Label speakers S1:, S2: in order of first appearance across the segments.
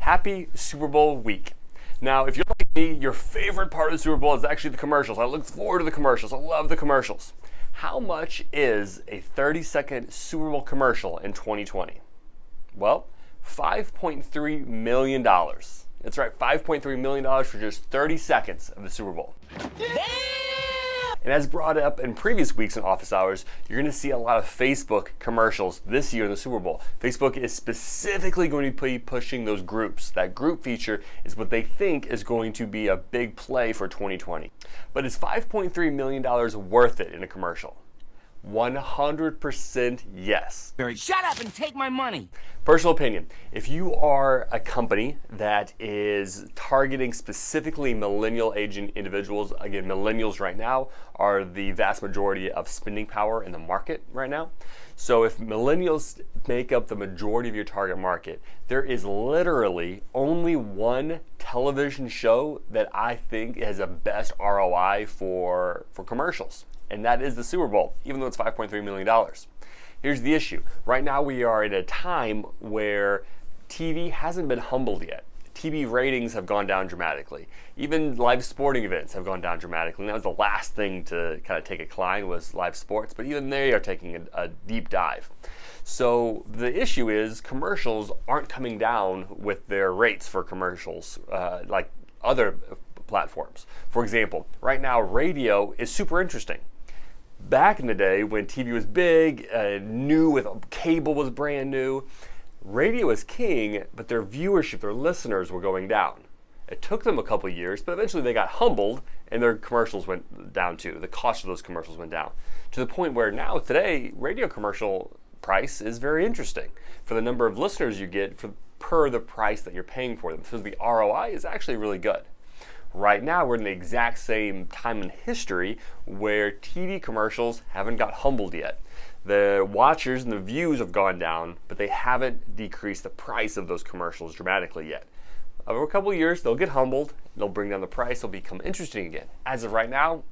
S1: Happy Super Bowl week. Now, if you're like me, your favorite part of the Super Bowl is actually the commercials. I look forward to the commercials. I love the commercials. How much is a 30-second Super Bowl commercial in 2020? Well, $5.3 million. That's right, $5.3 million for just 30 seconds of the Super Bowl. And as brought up in previous weeks in office hours, you're going to see a lot of Facebook commercials this year in the Super Bowl. Facebook is specifically going to be pushing those groups. That group feature is what they think is going to be a big play for 2020. But is $5.3 million worth it in a commercial? 100% yes.
S2: Shut up and take my money.
S1: Personal opinion, if you are a company that is targeting specifically millennial aging individuals, again, millennials right now are the vast majority of spending power in the market right now. So if millennials make up the majority of your target market, there is literally only one television show that I think has a best ROI for commercials. And that is the Super Bowl, even though it's $5.3 million. Here's the issue. Right now we are at a time where TV hasn't been humbled yet. TV ratings have gone down dramatically. Even live sporting events have gone down dramatically. And that was the last thing to kind of take a decline was live sports, but even they are taking a deep dive. So the issue is commercials aren't coming down with their rates for commercials like other platforms. For example, right now radio is super interesting. Back in the day when TV was big, new with cable was brand new, radio was king, but their viewership, their listeners were going down. It took them a couple of years, but eventually they got humbled and their commercials went down too. The cost of those commercials went down to the point where now today, radio commercial price is very interesting for the number of listeners you get per the price that you're paying for them. So the ROI is actually really good. Right now, we're in the exact same time in history where TV commercials haven't got humbled yet. The watchers and the views have gone down, but they haven't decreased the price of those commercials dramatically yet. Over a couple of years, they'll get humbled, they'll bring down the price, they'll become interesting again. As of right now,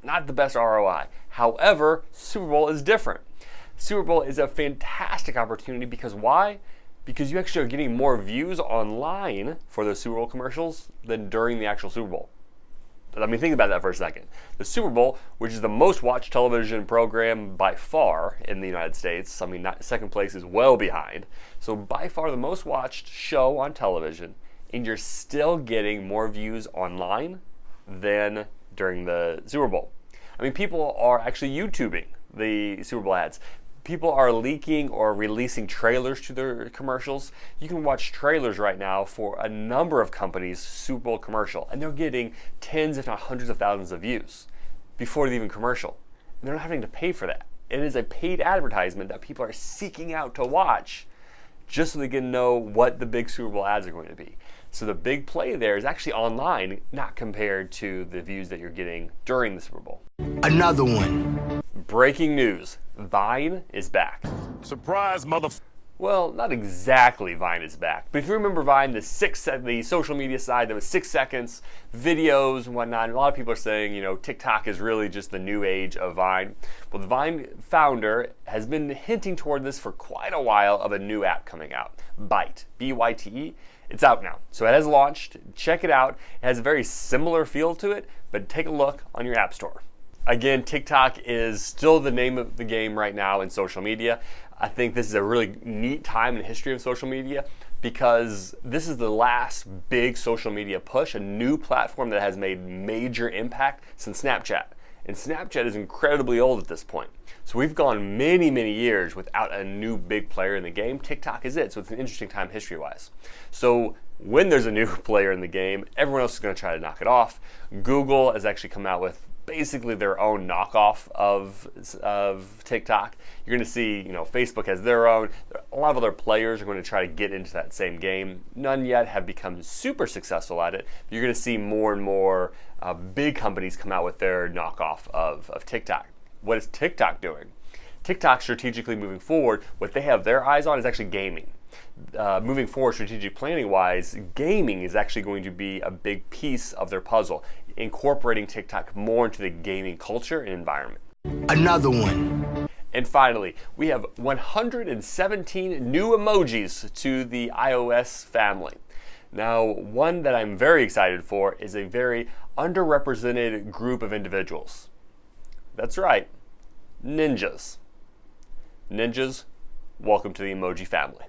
S1: not the best ROI. However, Super Bowl is different. Super Bowl is a fantastic opportunity because why? Because you actually are getting more views online for those Super Bowl commercials than during the actual Super Bowl. Let me think about that for a second. The Super Bowl, which is the most watched television program by far in the United States, I mean, second place is well behind. So by far the most watched show on television, and you're still getting more views online than during the Super Bowl. I mean, people are actually YouTubing the Super Bowl ads. People are leaking or releasing trailers to their commercials. You can watch trailers right now for a number of companies' Super Bowl commercial, and they're getting tens, if not hundreds of thousands of views before they even commercial. And they're not having to pay for that. It is a paid advertisement that people are seeking out to watch just so they can know what the big Super Bowl ads are going to be. So the big play there is actually online, not compared to the views that you're getting during the Super Bowl.
S2: Another one.
S1: Breaking news. Vine is back.
S3: Surprise,
S1: Well, not exactly Vine is back. But if you remember Vine, the social media side, that was 6 seconds, videos and whatnot. And a lot of people are saying, TikTok is really just the new age of Vine. Well, the Vine founder has been hinting toward this for quite a while of a new app coming out. Byte, B-Y-T-E. It's out now. So it has launched. Check it out. It has a very similar feel to it, but take a look on your app store. Again, TikTok is still the name of the game right now in social media. I think this is a really neat time in the history of social media because this is the last big social media push, a new platform that has made major impact since Snapchat. And Snapchat is incredibly old at this point. So we've gone many, many years without a new big player in the game. TikTok is it, so it's an interesting time history-wise. So when there's a new player in the game, everyone else is going to try to knock it off. Google has actually come out with basically their own knockoff of TikTok. You're going to see, Facebook has their own. A lot of other players are going to try to get into that same game. None yet have become super successful at it. You're going to see more and more big companies come out with their knockoff of TikTok. What is TikTok doing? TikTok strategically moving forward, what they have their eyes on is actually gaming. Moving forward, strategic planning wise, gaming is actually going to be a big piece of their puzzle, incorporating TikTok more into the gaming culture and environment.
S2: Another one.
S1: And finally, we have 117 new emojis to the iOS family. Now, one that I'm very excited for is a very underrepresented group of individuals. That's right, ninjas. Ninjas, welcome to the emoji family.